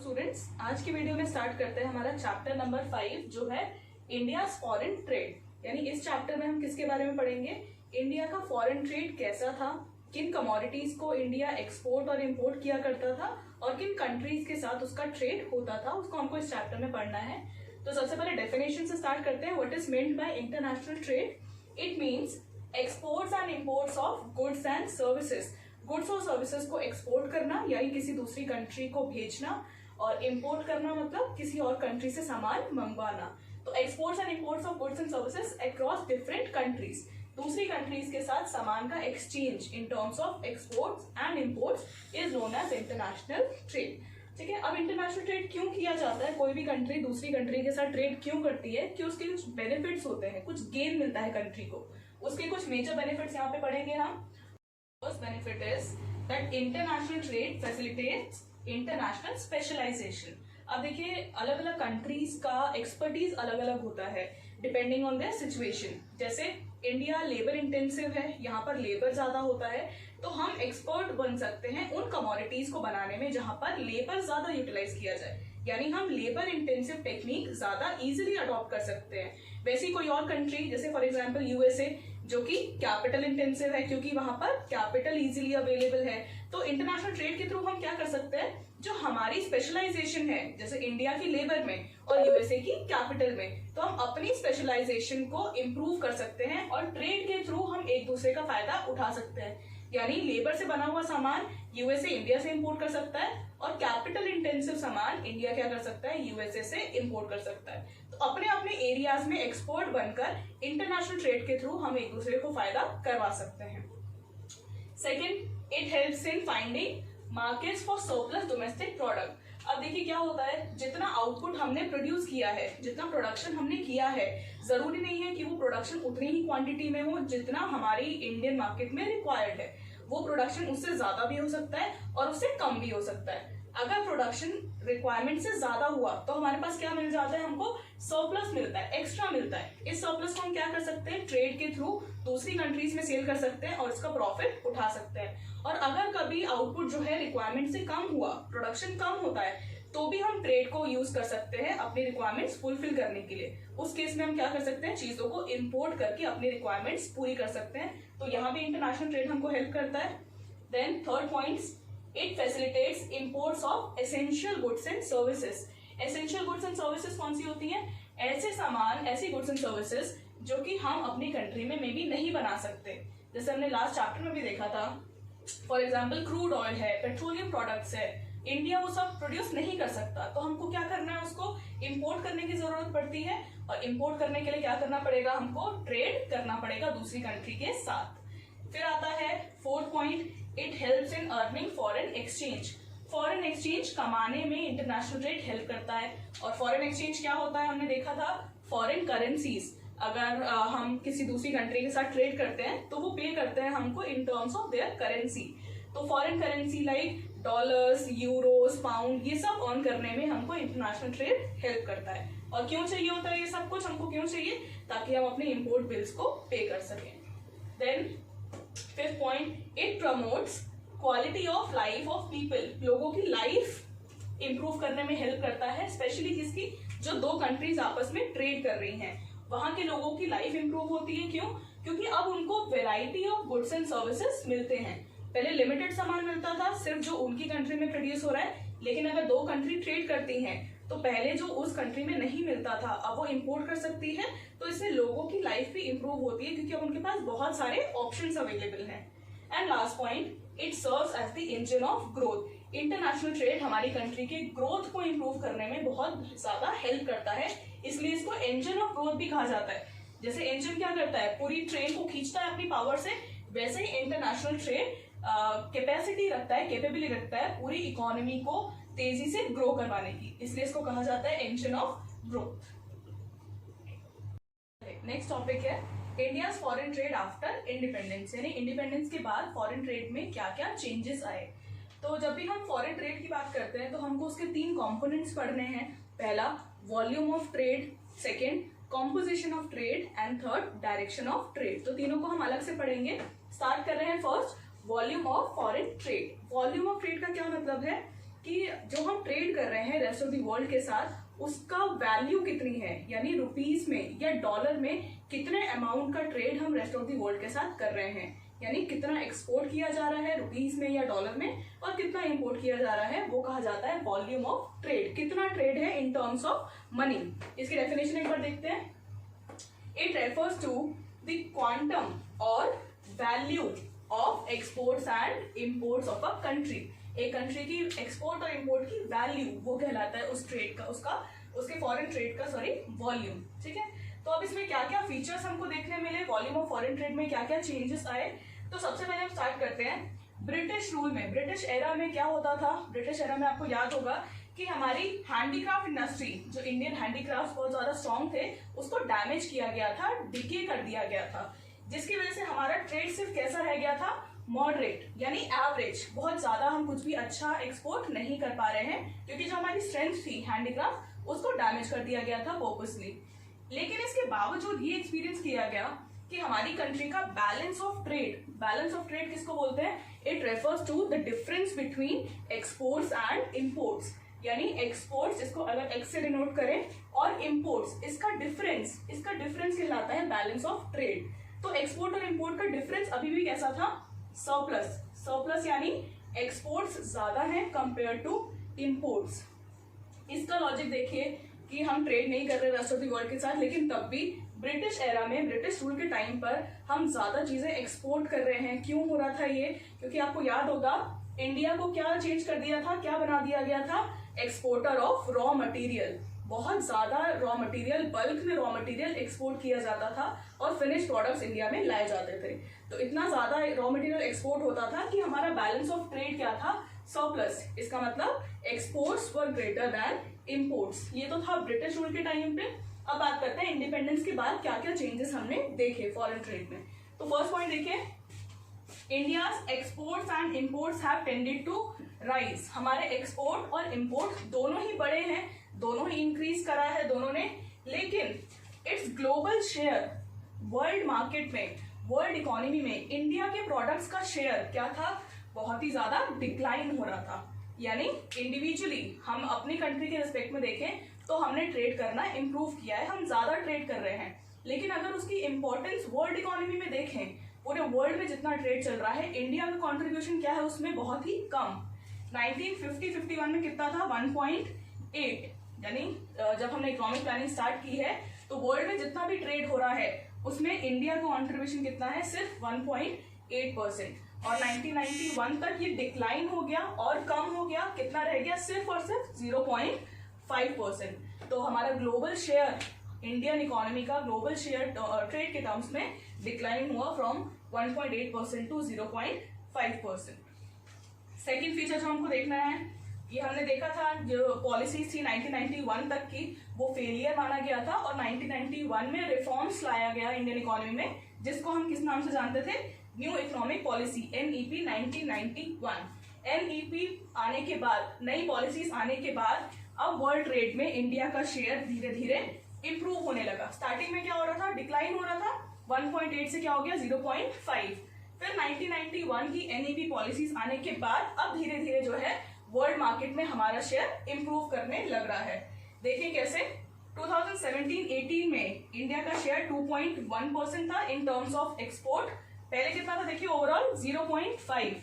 Students, आज की video में स्टार्ट करते हैं हमारा चैप्टर नंबर 5 जो है इंडिया फॉरेन ट्रेड। यानी इस चैप्टर में हम किसके बारे में पढ़ेंगे, इंडिया का फॉरेन ट्रेड कैसा था, किन कमोडिटीज को इंडिया एक्सपोर्ट और इंपोर्ट किया करता था और किन कंट्रीज के साथ उसका ट्रेड होता था, उसको हमको इस चैप्टर में पढ़ना है। तो सबसे पहले डेफिनेशन से स्टार्ट करते हैं। What is meant by international trade? It means exports and imports of goods and services. Goods और सर्विसेज को एक्सपोर्ट करना यानी किसी दूसरी कंट्री को भेजना, और इंपोर्ट करना मतलब किसी और कंट्री से सामान मंगवाना। तो exports and imports of goods and services across different countries, दूसरी कंट्रीज के साथ सामान का exchange in terms of exports and imports is known as international trade. ठीक है, अब इंटरनेशनल ट्रेड क्यों किया जाता है, कोई भी कंट्री दूसरी कंट्री के साथ ट्रेड क्यों करती है, कि उसके कुछ बेनिफिट्स होते हैं, कुछ गेन मिलता है कंट्री को। उसके कुछ मेजर बेनिफिट्स यहाँ पे पढ़ेंगे हम। First benefit is that international trade facilitates international specialization। अब देखिए अलग अलग कंट्रीज का एक्सपर्टीज अलग अलग होता है डिपेंडिंग ऑन देयर सिचुएशन। जैसे इंडिया लेबर इंटेंसिव है, यहाँ पर लेबर ज्यादा होता है, तो हम एक्सपर्ट बन सकते हैं उन कमोडिटीज को बनाने में जहां पर लेबर ज्यादा यूटिलाइज किया जाए, यानी हम लेबर इंटेंसिव टेक्निक ज्यादा इजीली अडॉप्ट कर सकते हैं। वैसी कोई और कंट्री जैसे फॉर एग्जांपल यूएसए जो कि कैपिटल इंटेंसिव है क्योंकि वहां पर कैपिटल इजीली अवेलेबल है। तो इंटरनेशनल ट्रेड के थ्रू हम क्या कर सकते हैं, जो हमारी स्पेशलाइजेशन है जैसे इंडिया की लेबर में और यूएसए की कैपिटल में, तो हम अपनी स्पेशलाइजेशन को इम्प्रूव कर सकते हैं और ट्रेड के थ्रू हम एक दूसरे का फायदा उठा सकते हैं। यानी लेबर से बना हुआ सामान यूएसए इंडिया से इंपोर्ट कर सकता है और कैपिटल इंटेंसिव सामान इंडिया क्या कर सकता है, यूएसए से इंपोर्ट कर सकता है। तो अपने अपने एरियाज में एक्सपर्ट बनकर इंटरनेशनल ट्रेड के थ्रू हम एक दूसरे को फायदा करवा सकते हैं। Second, it helps in finding markets for surplus domestic product. अब देखिए क्या होता है, जितना आउटपुट हमने प्रोड्यूस किया है, जितना प्रोडक्शन हमने किया है, जरूरी नहीं है कि वो प्रोडक्शन उतनी ही क्वांटिटी में हो जितना हमारी इंडियन मार्केट में रिक्वायर्ड है। वो प्रोडक्शन उससे ज्यादा भी हो सकता है और उससे कम भी हो सकता है। अगर प्रोडक्शन रिक्वायरमेंट से ज्यादा हुआ तो हमारे पास क्या मिल जाता है, हमको सरप्लस मिलता है, एक्स्ट्रा मिलता है। इस सरप्लस को हम क्या कर सकते हैं, ट्रेड के थ्रू दूसरी कंट्रीज में सेल कर सकते हैं और इसका प्रॉफिट उठा सकते हैं। और अगर कभी आउटपुट जो है रिक्वायरमेंट से कम हुआ, प्रोडक्शन कम होता है, तो भी हम ट्रेड को यूज कर सकते हैं अपनी रिक्वायरमेंट्स फुलफिल करने के लिए। उस केस में हम क्या कर सकते हैं, चीजों को इंपोर्ट करके अपनी रिक्वायरमेंट्स पूरी कर सकते हैं। तो यहाँ भी इंटरनेशनल ट्रेड हमको हेल्प करता है। Then third point, it facilitates imports of essential goods and services. Essential goods and services कौन सी होती हैं, ऐसे सामान, ऐसी गुड्स एंड सर्विसेज जो कि हम अपनी कंट्री में मे बी नहीं बना सकते। जैसे हमने लास्ट चैप्टर में भी देखा था, फॉर एग्जाम्पल क्रूड ऑयल है, पेट्रोलियम प्रोडक्ट्स है, इंडिया वो सब प्रोड्यूस नहीं कर सकता, तो हमको क्या करना है, उसको इंपोर्ट करने की जरूरत पड़ती है। और इंपोर्ट करने के लिए क्या करना पड़ेगा, हमको ट्रेड करना पड़ेगा दूसरी कंट्री के साथ। फिर आता है fourth point, it helps in earning foreign exchange. Foreign exchange कमाने में इंटरनेशनल ट्रेड हेल्प करता है। और फॉरेन एक्सचेंज क्या होता है, हमने देखा था फॉरेन करेंसीज। अगर हम किसी दूसरी कंट्री के साथ ट्रेड करते हैं तो वो पे करते हैं हमको in terms of their currency. तो foreign currency like dollars, euros, pound, ये सब अर्न करने में हमको इंटरनेशनल ट्रेड हेल्प करता है। और क्यों चाहिए होता है ये सब कुछ, हमको क्यों चाहिए, ताकि हम अपने इंपोर्ट बिल्स को पे कर सकें। Then fifth point, it promotes quality of life of people. लोगों की लाइफ इंप्रूव करने में हेल्प करता है, स्पेशली किसकी, जो दो कंट्रीज आपस में ट्रेड कर रही हैं, वहां के लोगों की लाइफ इंप्रूव होती है। क्यों, क्योंकि अब उनको variety of goods and services मिलते हैं। पहले लिमिटेड सामान मिलता था, सिर्फ जो उनकी कंट्री में प्रोड्यूस हो रहा है, लेकिन अगर दो कंट्री ट्रेड करती हैं तो पहले जो उस कंट्री में नहीं मिलता था अब वो इंपोर्ट कर सकती है। तो इससे लोगों की लाइफ भी इंप्रूव होती है क्योंकि अब उनके पास बहुत सारे ऑप्शंस अवेलेबल हैं। And last point, it serves as the engine of growth. International trade हमारी कंट्री के ग्रोथ को इंप्रूव करने में बहुत ज्यादा हेल्प करता है, इसलिए इसको इंजन ऑफ ग्रोथ भी कहा जाता है। जैसे इंजन क्या करता है, पूरी ट्रेन को खींचता है अपनी पावर से, वैसे ही इंटरनेशनल ट्रेड कैपेसिटी रखता है, कैपेबिलिटी रखता है पूरी इकोनॉमी को तेजी से ग्रो करवाने की, इसलिए इसको कहा जाता है engine of growth. Next topic है India foreign trade after independence, यानी इंडिपेंडेंस के बाद फॉरेन ट्रेड में क्या क्या चेंजेस आए। तो जब भी हम फॉरेन ट्रेड की बात करते हैं तो हमको उसके तीन कंपोनेंट्स पढ़ने हैं। पहला volume of trade, second composition of trade and third direction of trade. तो तीनों को हम अलग से पढ़ेंगे। स्टार्ट कर रहे हैं first volume of foreign trade. Volume of trade का क्या मतलब है कि जो हम ट्रेड कर रहे हैं रेस्ट ऑफ द वर्ल्ड के साथ उसका वैल्यू कितनी है, यानी रुपीज में या डॉलर में कितने अमाउंट का ट्रेड हम रेस्ट ऑफ द वर्ल्ड के साथ कर रहे हैं, यानी कितना एक्सपोर्ट किया जा रहा है रुपीज में या डॉलर में और कितना इंपोर्ट किया जा रहा है, वो कहा जाता है वॉल्यूम ऑफ ट्रेड। कितना ट्रेड है इन टर्म्स ऑफ मनी। इसकी डेफिनेशन एक बार देखते हैं। It refers to the quantum और value of exports and imports of a country. एक कंट्री की एक्सपोर्ट और इंपोर्ट की वैल्यू वो कहलाता है उस ट्रेड का, उसके फॉरेन ट्रेड का वॉल्यूम। ठीक है, तो अब इसमें क्या क्या फीचर्स हमको देखने मिले, वॉल्यूम ऑफ फॉरेन ट्रेड में क्या क्या चेंजेस आए। तो सबसे पहले हम स्टार्ट करते हैं ब्रिटिश रूल में। ब्रिटिश एरा में क्या होता था, ब्रिटिश एरा में आपको याद होगा कि हमारी हैंडीक्राफ्ट इंडस्ट्री, जो इंडियन हैंडीक्राफ्ट बहुत ज्यादा स्ट्रॉन्ग थे, उसको डैमेज किया गया था, डिके कर दिया गया था, जिसकी वजह से हमारा ट्रेड सिर्फ कैसा रह गया था, मॉडरेट यानी एवरेज। बहुत ज्यादा हम कुछ भी अच्छा एक्सपोर्ट नहीं कर पा रहे हैं क्योंकि जो हमारी स्ट्रेंथ थी हैंडीक्राफ्ट उसको डैमेज कर दिया गया था पर्पसली। लेकिन इसके बावजूद ये एक्सपीरियंस किया गया कि हमारी कंट्री का बैलेंस ऑफ ट्रेड किसको बोलते हैं, it refers to the difference between exports and imports, यानी एक्सपोर्ट्स इसको अगर एक्स से डिनोट करें और इंपोर्ट्स इसका डिफरेंस कहलाता है बैलेंस ऑफ ट्रेड। तो एक्सपोर्ट और इंपोर्ट का डिफरेंस अभी भी कैसा था, सरप्लस यानी एक्सपोर्ट्स ज्यादा है कंपेयर टू इंपोर्ट्स। इसका लॉजिक देखिए कि हम ट्रेड नहीं कर रहे रेस्ट ऑफ द वर्ल्ड के साथ, लेकिन तब भी ब्रिटिश एरा में, ब्रिटिश रूल के टाइम पर हम ज्यादा चीजें एक्सपोर्ट कर रहे हैं। क्यों हो रहा था ये, क्योंकि आपको याद होगा इंडिया को क्या चेंज कर दिया था, क्या बना दिया गया था, एक्सपोर्टर ऑफ रॉ मटेरियल। बहुत ज्यादा रॉ मटेरियल, बल्क में रॉ मटेरियल एक्सपोर्ट किया जाता था और फिनिश प्रोडक्ट्स इंडिया में लाए जाते थे। तो इतना ज्यादा रॉ मटेरियल एक्सपोर्ट होता था कि हमारा बैलेंस ऑफ ट्रेड क्या था, सरप्लस। इसका मतलब एक्सपोर्ट्स वर ग्रेटर देन इंपोर्ट्स। ये तो था ब्रिटिश रूल के टाइम पे। अब बात करते हैं इंडिपेंडेंस के बाद क्या क्या चेंजेस हमने देखे फॉरेन ट्रेड में। तो फर्स्ट पॉइंट देखिए, India's exports and imports have tended to rise. हमारे एक्सपोर्ट और इंपोर्ट दोनों ही बड़े हैं, दोनों ही इंक्रीज करा है दोनों ने, लेकिन it's global share world market में, वर्ल्ड इकोनॉमी में इंडिया के प्रोडक्ट्स का शेयर क्या था, बहुत ही ज्यादा डिक्लाइन हो रहा था। यानी इंडिविजुअली हम अपनी कंट्री के रिस्पेक्ट में देखें तो हमने ट्रेड करना इंप्रूव किया है, हम ज्यादा ट्रेड कर रहे हैं। लेकिन अगर उसकी इंपॉर्टेंस वर्ल्ड इकोनॉमी में देखें, पूरे वर्ल्ड में जितना ट्रेड चल रहा है, इंडिया का कंट्रीब्यूशन क्या है उसमें, बहुत ही कम। 1950-51 में कितना था, 1.8। यानी जब हमने इकोनॉमिक प्लानिंग स्टार्ट की है तो वर्ल्ड में जितना भी ट्रेड हो रहा है उसमें इंडिया का कंट्रीब्यूशन कितना है, सिर्फ 1.8%। और 1991 तक ये डिक्लाइन हो गया और कम हो गया, कितना रह गया, सिर्फ और सिर्फ 0.5%। तो हमारा ग्लोबल शेयर, इंडियन इकोनॉमी का ग्लोबल शेयर ट्रेड के टर्म्स में डिक्लाइन हुआ फ्रॉम 1.8% टू 0.5%। सेकेंड फीचर जो हमको देखना है, ये हमने देखा था जो पॉलिसीज थी 1991 तक की, वो फेलियर माना गया था और 1991 में रिफॉर्म्स लाया गया इंडियन इकोनॉमी में, जिसको हम किस नाम से जानते थे, new economic policy, NEP 1991। NEP आने के बाद, नई पॉलिसीज आने के बाद अब वर्ल्ड ट्रेड में इंडिया का शेयर धीरे धीरे इंप्रूव होने लगा। स्टार्टिंग में क्या हो रहा था, डिक्लाइन हो रहा था, 1.8 से क्या हो गया, 0.5। फिर 1991 की NEP पॉलिसीज आने के बाद अब धीरे धीरे जो है वर्ल्ड मार्केट में हमारा शेयर इंप्रूव करने लग रहा है। देखिए कैसे, 2017-18 में इंडिया का शेयर 2.1% था इन टर्म्स ऑफ एक्सपोर्ट। पहले कितना था देखिए, ओवरऑल 0.5।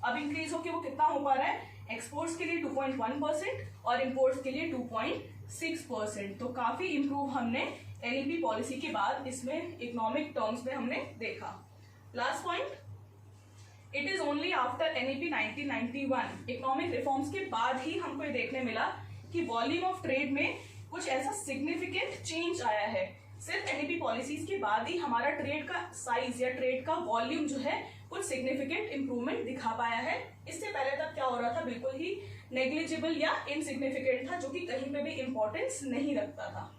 अब इंक्रीज होकर वो कितना हो पा रहा है, एक्सपोर्ट्स के लिए 2.1% और इंपोर्ट्स के लिए 2.6%। तो काफी इंप्रूव हमने NEP पॉलिसी के बाद इसमें इकोनॉमिक टर्म्स में हमने देखा। Last point, it is only after NEP 1991, economic reforms के बाद ही हमको ये देखने मिला कि वॉल्यूम ऑफ ट्रेड में कुछ ऐसा सिग्निफिकेंट चेंज आया है। सिर्फ NEP पॉलिसीज के बाद ही हमारा ट्रेड का साइज या ट्रेड का वॉल्यूम जो है कुछ सिग्निफिकेंट इंप्रूवमेंट दिखा पाया है। इससे पहले तक क्या हो रहा था, बिल्कुल ही नेग्लिजिबल या इनसिग्निफिकेंट था, जो कि कहीं पे भी इंपॉर्टेंस नहीं रखता था।